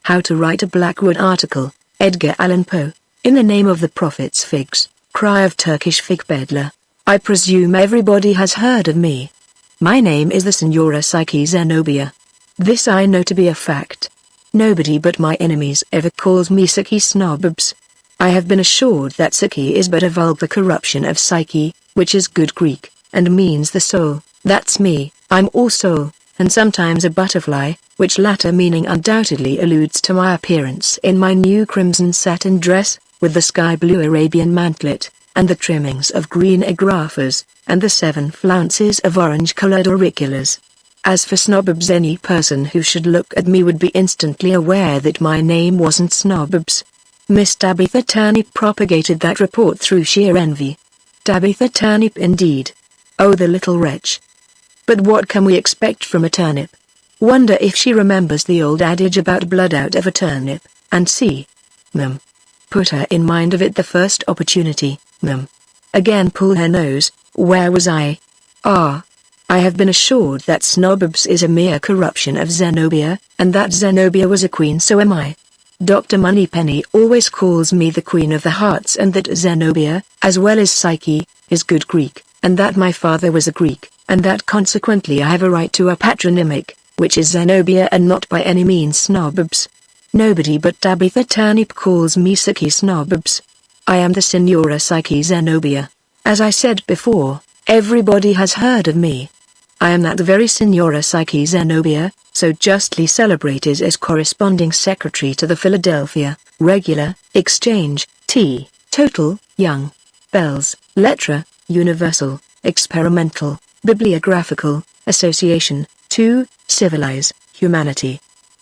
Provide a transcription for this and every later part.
How to Write a Blackwood Article, Edgar Allan Poe. In the name of the prophet's figs, cry of Turkish fig peddler. I presume everybody has heard of me. My name is the Signora Psyche Zenobia. This I know to be a fact. Nobody but my enemies ever calls me Psyche Snobs. I have been assured that Psyche is but a vulgar corruption of Psyche, which is good Greek, and means the soul. That's me, I'm all soul, and sometimes a butterfly, which latter meaning undoubtedly alludes to my appearance in my new crimson satin dress, with the sky blue Arabian mantlet, and the trimmings of green agraffas, and the 7 flounces of orange-colored auriculars. As for Snobs, any person who should look at me would be instantly aware that my name wasn't Snobs. Miss Tabitha Turnip propagated that report through sheer envy. Tabitha Turnip indeed. Oh, the little wretch. But what can we expect from a turnip? Wonder if she remembers the old adage about blood out of a turnip, and see. Put her in mind of it the first opportunity. Again pull her nose. Where was I? I have been assured that Snobs is a mere corruption of Zenobia, and that Zenobia was a queen, so am I. Dr. Moneypenny always calls me the Queen of the Hearts, and that Zenobia, as well as Psyche, is good Greek, and that my father was a Greek, and that consequently I have a right to a patronymic, which is Zenobia and not by any means Snobs. Nobody but Tabitha Turnip calls me Psyche Snobs. I am the Signora Psyche Zenobia. As I said before, everybody has heard of me. I am that very Signora Psyche Zenobia, so justly celebrated as corresponding secretary to the Philadelphia, Regular, Exchange, T, Total, Young, Bells, Lettre, Universal, Experimental, Bibliographical, Association, to Civilize, Humanity.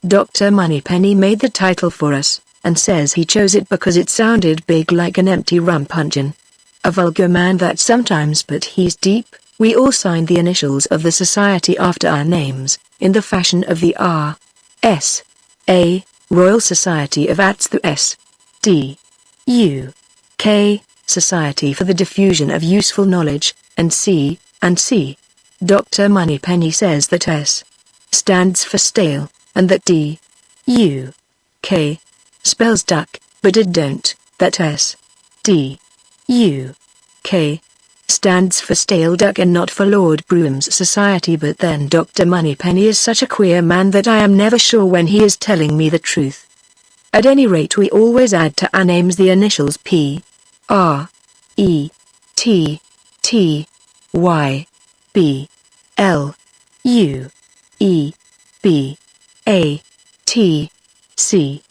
Dr. Moneypenny made the title for us, and says he chose it because it sounded big like an empty rum puncheon. A vulgar man that sometimes, but he's deep. We all signed the initials of the society after our names, in the fashion of the R.S. A. Royal Society of Arts, the S.D.U.K. Society for the Diffusion of Useful Knowledge, and C. Dr. Moneypenny says that S. stands for stale, and that D.U.K. spells duck, but it don't, that S.D.U.K. stands for stale duck and not for Lord Brougham's Society. But then Dr. Moneypenny is such a queer man that I am never sure when he is telling me the truth. At any rate, we always add to our names the initials P, R, E, T, T, Y, B, L, U, E, B, A, T, C,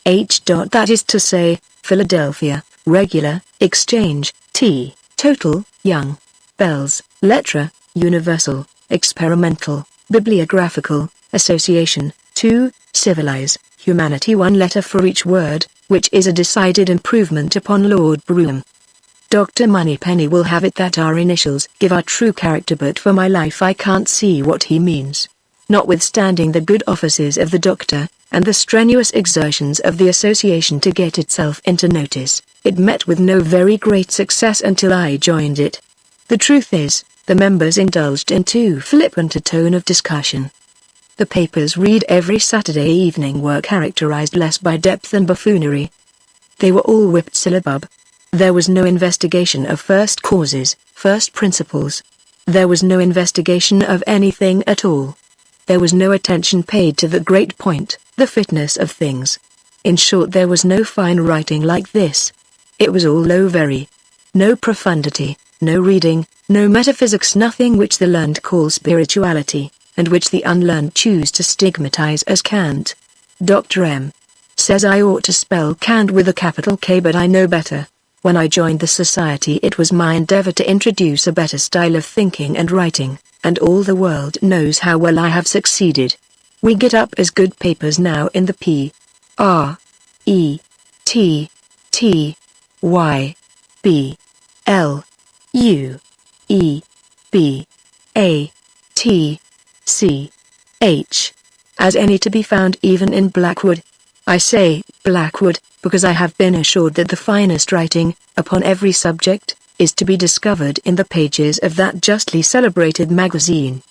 H. That is to say, Philadelphia, Regular, Exchange, T, Total, Young, Bells, Lettre, Universal, Experimental, Bibliographical, Association, to Civilize, Humanity. 1 letter for each word, which is a decided improvement upon Lord Brougham. Dr. Moneypenny will have it that our initials give our true character, but for my life I can't see what he means. Notwithstanding the good offices of the doctor, and the strenuous exertions of the association to get itself into notice, it met with no very great success until I joined it. The truth is, the members indulged in too flippant a tone of discussion. The papers read every Saturday evening were characterized less by depth than buffoonery. They were all whipped syllabub. There was no investigation of first causes, first principles. There was no investigation of anything at all. There was no attention paid to the great point, the fitness of things. In short, there was no fine writing like this. It was all low very. No profundity, no reading, no metaphysics, nothing which the learned call spirituality, and which the unlearned choose to stigmatize as cant. Dr. M. says I ought to spell cant with a capital K, but I know better. When I joined the society, it was my endeavor to introduce a better style of thinking and writing, and all the world knows how well I have succeeded. We get up as good papers now in the P, R, E, T, T, Y, B, L, U, E, B, A, T, C, H, as any to be found even in Blackwood. I say Blackwood, because I have been assured that the finest writing, upon every subject, is to be discovered in the pages of that justly celebrated magazine.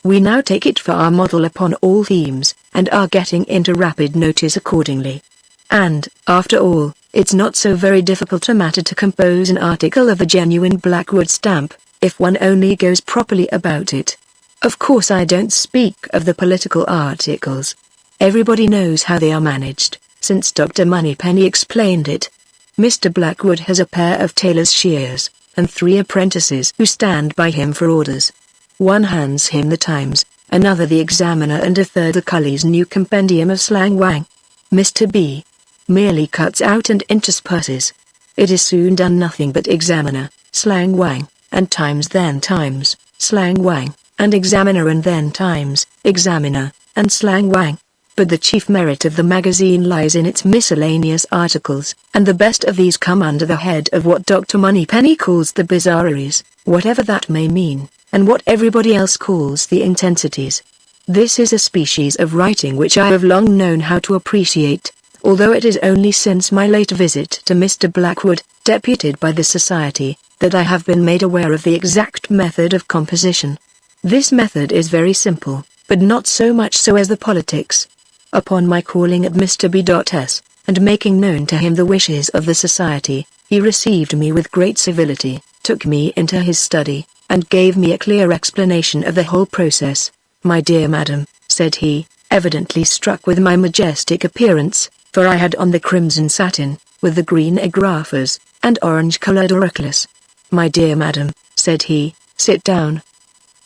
We now take it for our model upon all themes, and are getting into rapid notice accordingly. And, after all, it's not so very difficult a matter to compose an article of a genuine Blackwood stamp, if one only goes properly about it. Of course I don't speak of the political articles. Everybody knows how they are managed, since Dr. Moneypenny explained it. Mr. Blackwood has a pair of tailor's shears, and 3 apprentices who stand by him for orders. One hands him the Times, another the Examiner, and a third the Cully's new compendium of slang wang. Mr. B. merely cuts out and intersperses. It is soon done nothing but Examiner, slang wang, and Times, then Times, slang wang, and Examiner, and then Times, Examiner, and slang wang. But the chief merit of the magazine lies in its miscellaneous articles, and the best of these come under the head of what Dr. Moneypenny calls the bizarreries, whatever that may mean, and what everybody else calls the intensities. This is a species of writing which I have long known how to appreciate, although it is only since my late visit to Mr. Blackwood, deputed by the Society, that I have been made aware of the exact method of composition. This method is very simple, but not so much so as the politics. Upon my calling at Mr. B.'s, and making known to him the wishes of the Society, he received me with great civility, took me into his study, and gave me a clear explanation of the whole process. "My dear madam," said he, evidently struck with my majestic appearance, for I had on the crimson satin, with the green agraffas, and orange-coloured auriclas. "My dear madam," said he, "sit down.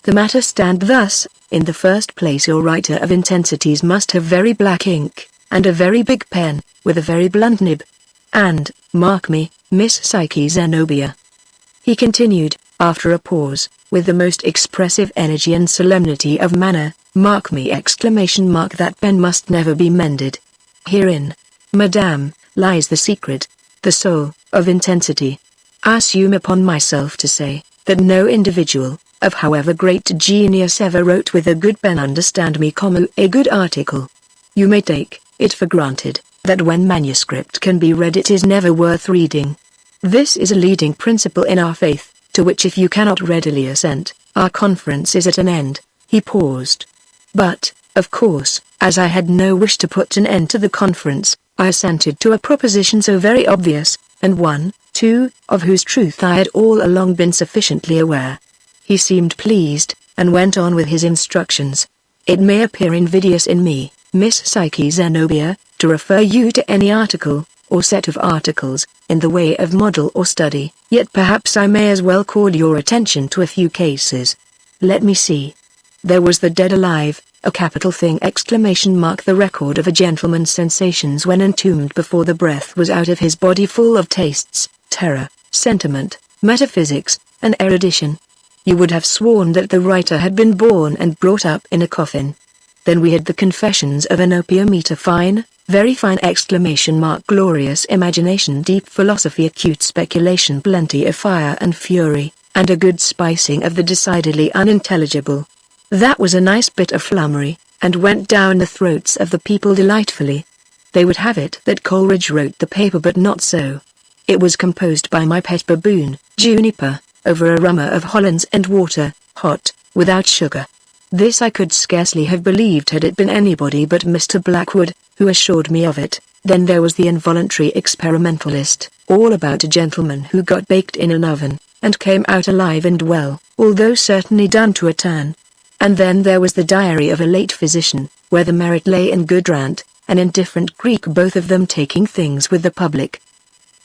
The matter stand thus. In the first place, your writer of intensities must have very black ink, and a very big pen, with a very blunt nib. And, mark me, Miss Psyche Zenobia," he continued, after a pause, with the most expressive energy and solemnity of manner, "mark me, ! That pen must never be mended. Herein, madame, lies the secret, the soul, of intensity. I assume upon myself to say, that no individual, of however great genius, ever wrote with a good pen, understand me, a good article. You may take it for granted, that when manuscript can be read it is never worth reading. This is a leading principle in our faith, to which if you cannot readily assent, our conference is at an end." He paused. But, of course, as I had no wish to put an end to the conference, I assented to a proposition so very obvious, and one, too, of whose truth I had all along been sufficiently aware. He seemed pleased, and went on with his instructions. "It may appear invidious in me, Miss Psyche Zenobia, to refer you to any article, or set of articles, in the way of model or study, yet perhaps I may as well call your attention to a few cases. Let me see. There was the Dead Alive, a capital thing! The record of a gentleman's sensations when entombed before the breath was out of his body, full of tastes, terror, sentiment, metaphysics, and erudition. You would have sworn that the writer had been born and brought up in a coffin. Then we had the Confessions of an Opium Eater, fine, very fine! Glorious imagination, deep philosophy, acute speculation, plenty of fire and fury, and a good spicing of the decidedly unintelligible. That was a nice bit of flummery, and went down the throats of the people delightfully. They would have it that Coleridge wrote the paper, but not so. It was composed by my pet baboon, Juniper, over a rummer of Hollands and water, hot, without sugar. This I could scarcely have believed had it been anybody but Mr. Blackwood, who assured me of it. Then there was the Involuntary Experimentalist, all about a gentleman who got baked in an oven, and came out alive and well, although certainly done to a turn. And then there was the Diary of a Late Physician, where the merit lay in good rant, and indifferent Greek, both of them taking things with the public.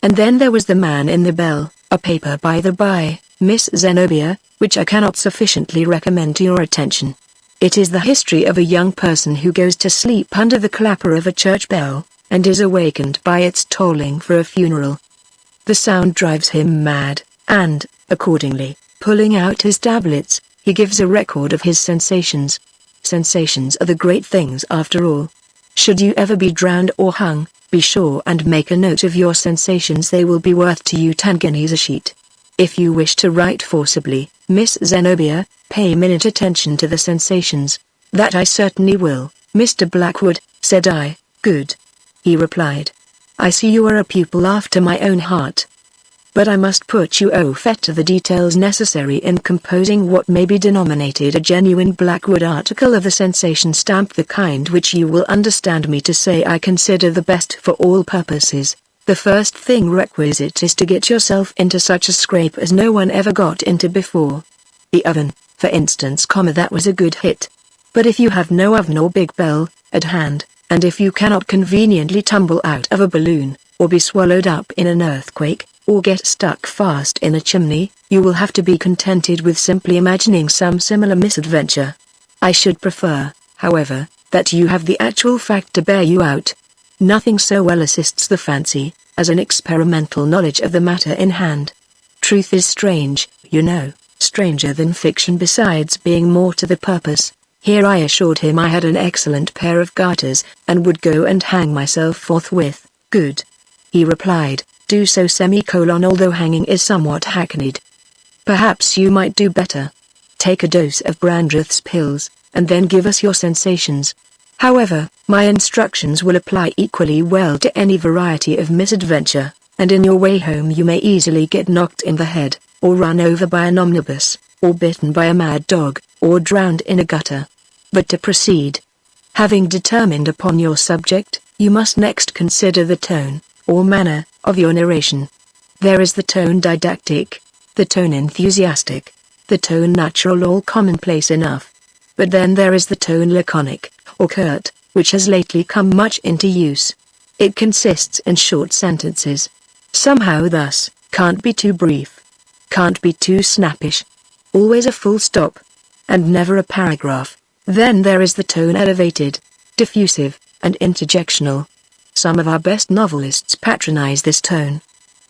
And then there was the Man in the Bell, a paper by the by, Miss Zenobia, which I cannot sufficiently recommend to your attention. It is the history of a young person who goes to sleep under the clapper of a church bell, and is awakened by its tolling for a funeral. The sound drives him mad, and, accordingly, pulling out his tablets, he gives a record of his sensations. Sensations are the great things after all. Should you ever be drowned or hung, be sure and make a note of your sensations. They will be worth to you 10 guineas a sheet. If you wish to write forcibly, Miss Zenobia, pay minute attention to the sensations. That I certainly will, Mr. Blackwood, said I. Good. He replied. I see you are a pupil after my own heart. but I must put you au fait to the details necessary in composing what may be denominated a genuine Blackwood article of the sensation stamp, the kind which you will understand me to say I consider the best for all purposes. The first thing requisite is to get yourself into such a scrape as no one ever got into before. The oven, for instance, that was a good hit. But if you have no oven or big bell at hand, and if you cannot conveniently tumble out of a balloon, or be swallowed up in an earthquake, or get stuck fast in a chimney, you will have to be contented with simply imagining some similar misadventure. I should prefer, however, that you have the actual fact to bear you out. Nothing so well assists the fancy as an experimental knowledge of the matter in hand. Truth is strange, you know, stranger than fiction, besides being more to the purpose. Here I assured him I had an excellent pair of garters, and would go and hang myself forthwith. Good. He replied, do so although hanging is somewhat hackneyed. Perhaps you might do better. Take a dose of Brandreth's pills, and then give us your sensations. However, my instructions will apply equally well to any variety of misadventure, and in your way home you may easily get knocked in the head, or run over by an omnibus, or bitten by a mad dog, or drowned in a gutter. But to proceed. Having determined upon your subject, you must next consider the tone, or manner, of your narration. There is the tone didactic, the tone enthusiastic, the tone natural, all commonplace enough. But then there is the tone laconic, or curt, which has lately come much into use. It consists in short sentences. Somehow thus, can't be too brief, can't be too snappish. Always a full stop, and never a paragraph. Then there is the tone elevated, diffusive, and interjectional. Some of our best novelists patronize this tone.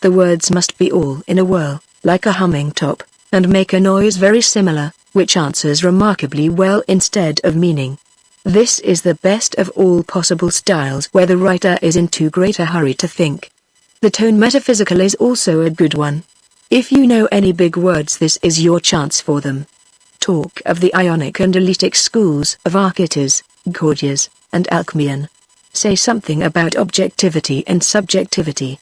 The words must be all in a whirl, like a humming top, and make a noise very similar, which answers remarkably well instead of meaning. This is the best of all possible styles where the writer is in too great a hurry to think. The tone metaphysical is also a good one. If you know any big words, this is your chance for them. Talk of the Ionic and Eleatic schools of Archytas, Gorgias, and Alcmaeon. Say something about objectivity and subjectivity.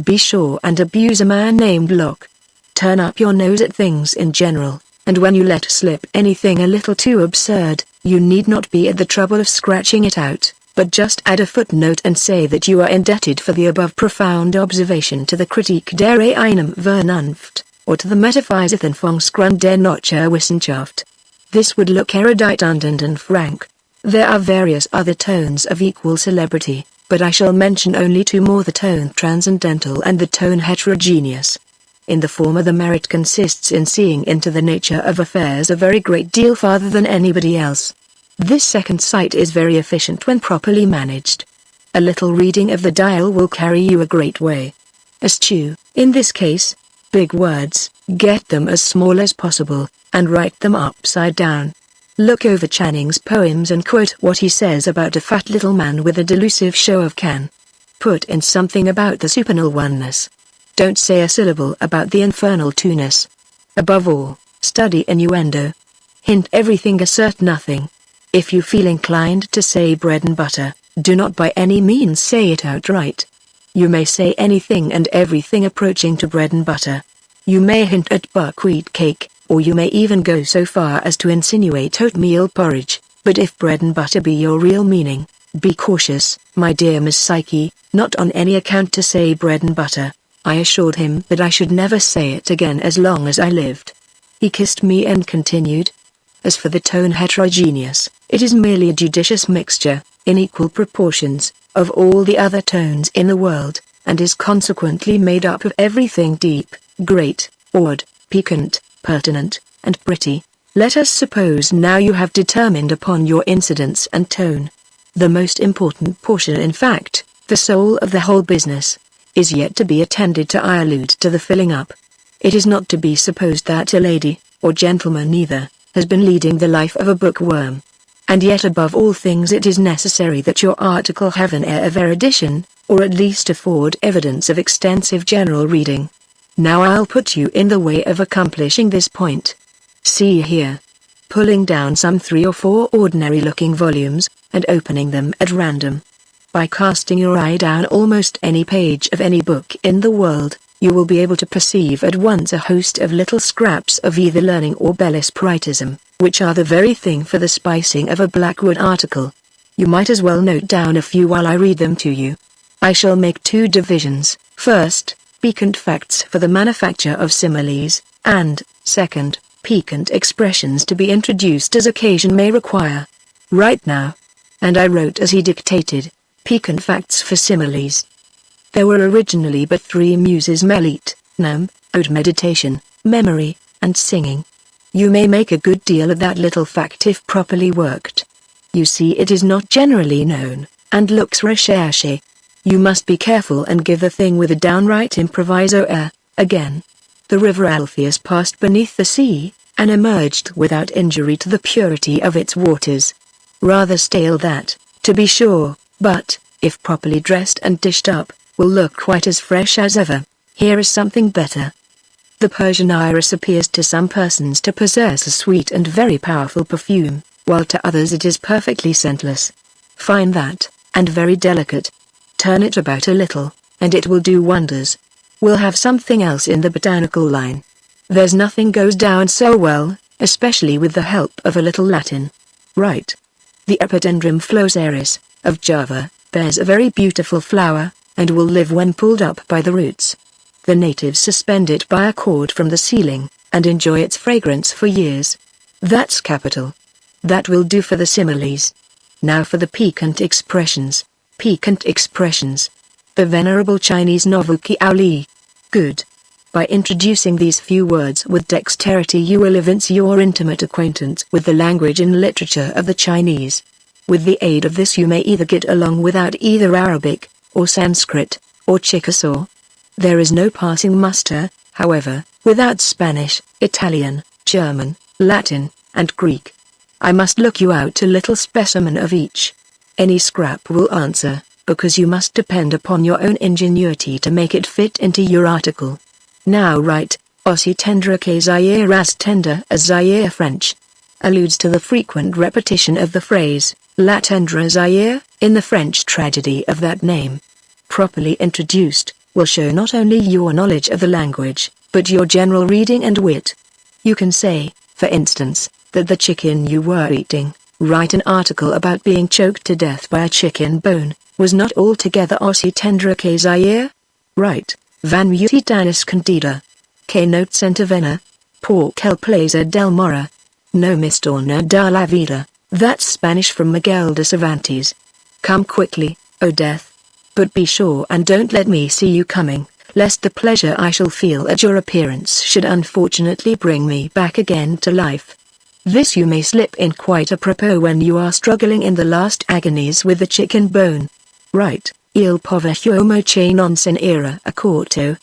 Be sure and abuse a man named Locke. Turn up your nose at things in general, and when you let slip anything a little too absurd, you need not be at the trouble of scratching it out, but just add a footnote and say that you are indebted for the above profound observation to the Kritik der einem Vernunft, or to the Metaphysichenfungsgrund der Naturwissenschaft. This would look erudite and frank. There are various other tones of equal celebrity, but I shall mention only two more: the tone transcendental and the tone heterogeneous. In the former, the merit consists in seeing into the nature of affairs a very great deal farther than anybody else. This second sight is very efficient when properly managed. A little reading of the dial will carry you a great way. Eschew, in this case, big words, get them as small as possible, and write them upside down. Look over Channing's poems and quote what he says about a fat little man with a delusive show of can. Put in something about the supernal oneness. Don't say a syllable about the infernal two-ness. Above all, study innuendo. Hint everything, assert nothing. If you feel inclined to say bread and butter, do not by any means say it outright. You may say anything and everything approaching to bread and butter. You may hint at buckwheat cake, or you may even go so far as to insinuate oatmeal porridge, but if bread and butter be your real meaning, be cautious, my dear Miss Psyche, not on any account to say bread and butter. I assured him that I should never say it again as long as I lived. He kissed me and continued, as for the tone heterogeneous, it is merely a judicious mixture, in equal proportions, of all the other tones in the world, and is consequently made up of everything deep, great, odd, piquant, pertinent, and pretty. Let us suppose now you have determined upon your incidents and tone. The most important portion, in fact, the soul of the whole business, is yet to be attended to. I allude to the filling up. It is not to be supposed that a lady, or gentleman either, has been leading the life of a bookworm. And yet above all things it is necessary that your article have an air of erudition, or at least afford evidence of extensive general reading. Now I'll put you in the way of accomplishing this point. See here. Pulling down some 3 or 4 ordinary-looking volumes, and opening them at random. By casting your eye down almost any page of any book in the world, you will be able to perceive at once a host of little scraps of either learning or bellispiritism, which are the very thing for the spicing of a Blackwood article. You might as well note down a few while I read them to you. I shall make 2 divisions. First, piquant facts for the manufacture of similes, and, second, piquant expressions to be introduced as occasion may require. Write now. And I wrote as he dictated, piquant facts for similes. There were originally but 3 muses: Melite, Nam, Ode, meditation, memory, and singing. You may make a good deal of that little fact if properly worked. You see, it is not generally known, and looks recherché. You must be careful and give the thing with a downright improviso air. Again, the river Alpheus passed beneath the sea, and emerged without injury to the purity of its waters. Rather stale that, to be sure, but, if properly dressed and dished up, will look quite as fresh as ever. Here is something better. The Persian iris appears to some persons to possess a sweet and very powerful perfume, while to others it is perfectly scentless. Find that, and very delicate. Turn it about a little, and it will do wonders. We'll have something else in the botanical line. There's nothing goes down so well, especially with the help of a little Latin. Right. The Epidendrum flosaris, of Java, bears a very beautiful flower, and will live when pulled up by the roots. The natives suspend it by a cord from the ceiling, and enjoy its fragrance for years. That's capital. That will do for the similes. Now for the piquant expressions. Piquant expressions. The venerable Chinese novel Kiao Li. Good. By introducing these few words with dexterity you will evince your intimate acquaintance with the language and literature of the Chinese. With the aid of this you may either get along without either Arabic, or Sanskrit, or Chickasaw. There is no passing muster, however, without Spanish, Italian, German, Latin, and Greek. I must look you out a little specimen of each. Any scrap will answer, because you must depend upon your own ingenuity to make it fit into your article. Now write, aussi tendre que Zaire as tender as Zaire French. Alludes to the frequent repetition of the phrase, La tendre Zaire, in the French tragedy of that name. Properly introduced, will show not only your knowledge of the language, but your general reading and wit. You can say, for instance, that the chicken you were eating, write an article about being choked to death by a chicken bone, was not altogether aussi tendre que Zaire. Right, van Mutitanis candida. Que note centavena. Pork el plaza del mora. No mistorna da la vida. That's Spanish from Miguel de Cervantes. Come quickly, O death. But be sure and don't let me see you coming, lest the pleasure I shall feel at your appearance should unfortunately bring me back again to life. This you may slip in quite apropos when you are struggling in the last agonies with the chicken bone. Right, il povero che non se era accorto.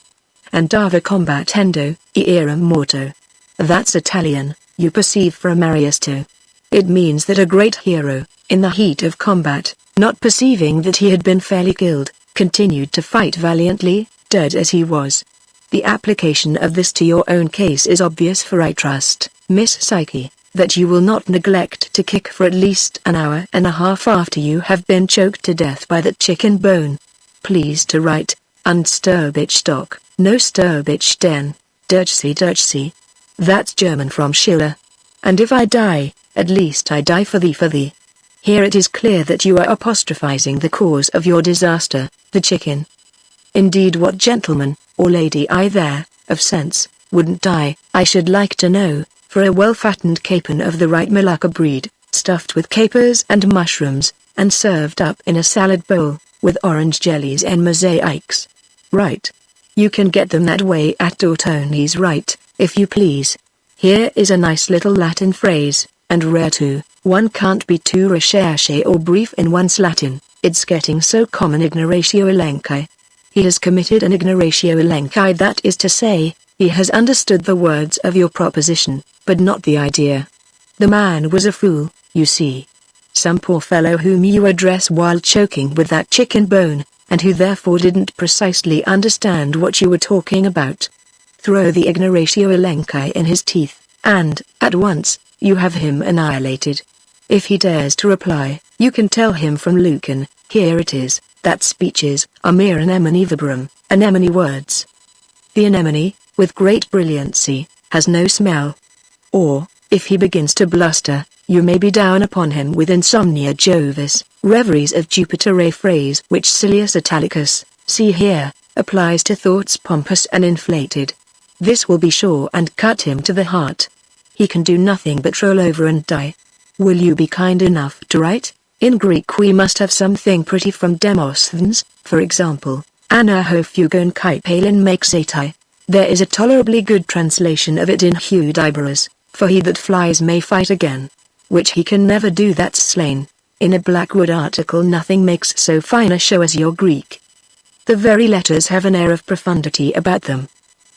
Andava combattendo, e era morto. That's Italian, you perceive from Ariosto. It means that a great hero, in the heat of combat, not perceiving that he had been fairly killed, continued to fight valiantly, dead as he was. The application of this to your own case is obvious, for I trust, Miss Psyche, that you will not neglect to kick for at least an hour and a half after you have been choked to death by that chicken bone. Please to write, Unsterbich stock, no Sterbich den, Dirchsee. That's German from Schiller. And if I die, at least I die for thee. Here it is clear that you are apostrophizing the cause of your disaster, the chicken. Indeed, what gentleman, or lady there, of sense, wouldn't die, I should like to know, for a well-fattened capon of the right Malacca breed, stuffed with capers and mushrooms, and served up in a salad bowl, with orange jellies and mosaics. Right. You can get them that way at Tortoni's, right, if you please. Here is a nice little Latin phrase, and rare too. One can't be too recherché or brief in one's Latin, it's getting so common. Ignoratio elenchi. He has committed an ignoratio elenchi, that is to say, he has understood the words of your proposition, but not the idea. The man was a fool, you see. Some poor fellow whom you address while choking with that chicken bone, and who therefore didn't precisely understand what you were talking about. Throw the ignoratio elenchi in his teeth, and, at once, you have him annihilated. If he dares to reply, you can tell him from Lucan, here it is, that speeches are mere anemone verbatim, anemone words. The anemone, with great brilliancy, has no smell. Or, if he begins to bluster, you may be down upon him with insomnia Jovis, reveries of Jupiter, a phrase which Silius Italicus, see here, applies to thoughts pompous and inflated. This will be sure and cut him to the heart. He can do nothing but roll over and die. Will you be kind enough to write? In Greek we must have something pretty from Demosthenes, for example, Anna ho fugon kaipalin maxatai. There is a tolerably good translation of it in Hudibras, for he that flies may fight again. Which he can never do that's slain. In a Blackwood article nothing makes so fine a show as your Greek. The very letters have an air of profundity about them.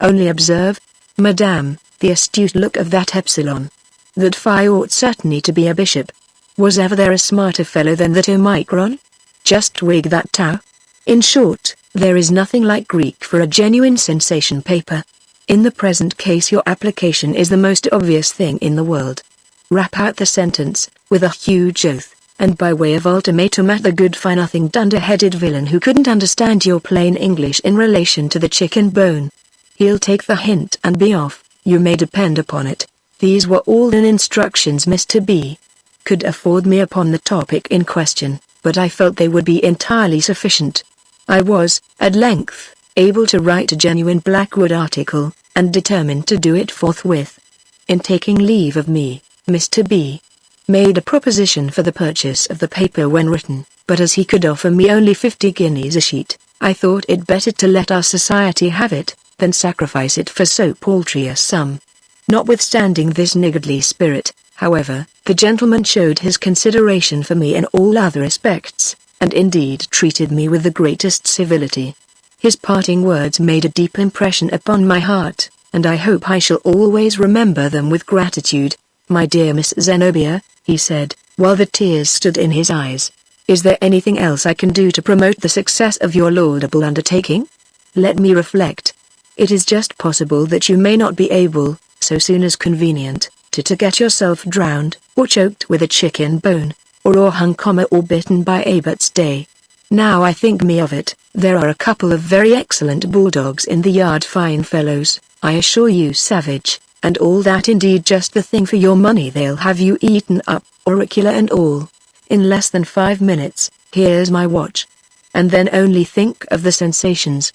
Only observe, Madame, the astute look of that epsilon. That phi ought certainly to be a bishop. Was ever there a smarter fellow than that omicron? Just wig that tau. In short, there is nothing like Greek for a genuine sensation paper. In the present case your application is the most obvious thing in the world. Rap out the sentence, with a huge oath, and by way of ultimatum at the good-for-nothing dunder-headed villain who couldn't understand your plain English in relation to the chicken bone. He'll take the hint and be off, you may depend upon it. These were all the instructions Mr. B. could afford me upon the topic in question, but I felt they would be entirely sufficient. I was, at length, able to write a genuine Blackwood article, and determined to do it forthwith. In taking leave of me, Mr. B. made a proposition for the purchase of the paper when written, but as he could offer me only 50 guineas a sheet, I thought it better to let our society have it, than sacrifice it for so paltry a sum. Notwithstanding this niggardly spirit, however, the gentleman showed his consideration for me in all other respects, and indeed treated me with the greatest civility. His parting words made a deep impression upon my heart, and I hope I shall always remember them with gratitude. "My dear Miss Zenobia," he said, while the tears stood in his eyes, "is there anything else I can do to promote the success of your laudable undertaking? Let me reflect. It is just possible that you may not be able, so soon as convenient, to get yourself drowned, or choked with a chicken bone, or hung, or bitten by a bat's day. Now I think me of it, there are a couple of very excellent bulldogs in the yard, fine fellows, I assure you, savage, and all that, indeed just the thing for your money. They'll have you eaten up, auricula and all, in less than 5 minutes. Here's my watch. And then only think of the sensations.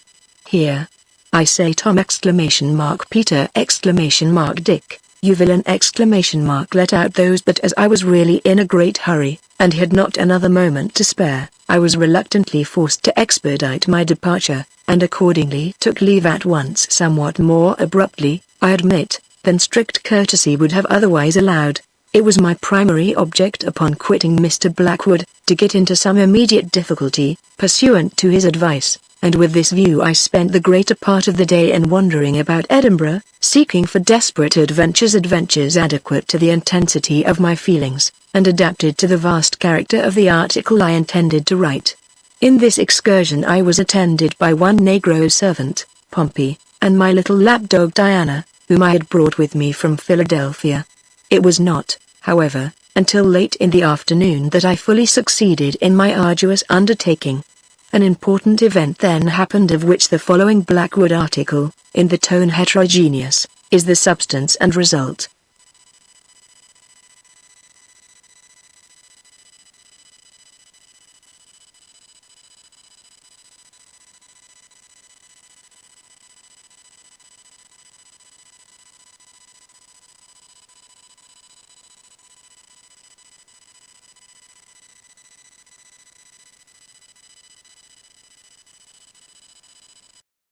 Here. I say Tom ! Peter ! Dick, you villain ! Let out those. But as I was really in a great hurry, and had not another moment to spare, I was reluctantly forced to expedite my departure, and accordingly took leave at once, somewhat more abruptly, I admit, than strict courtesy would have otherwise allowed. It was my primary object upon quitting Mr. Blackwood, to get into some immediate difficulty, pursuant to his advice, and with this view I spent the greater part of the day in wandering about Edinburgh, seeking for desperate adventures adequate to the intensity of my feelings, and adapted to the vast character of the article I intended to write. In this excursion I was attended by one negro servant, Pompey, and my little lapdog Diana, whom I had brought with me from Philadelphia. It was not, however, until late in the afternoon that I fully succeeded in my arduous undertaking. An important event then happened, of which the following Blackwood article, in the tone heterogeneous, is the substance and result.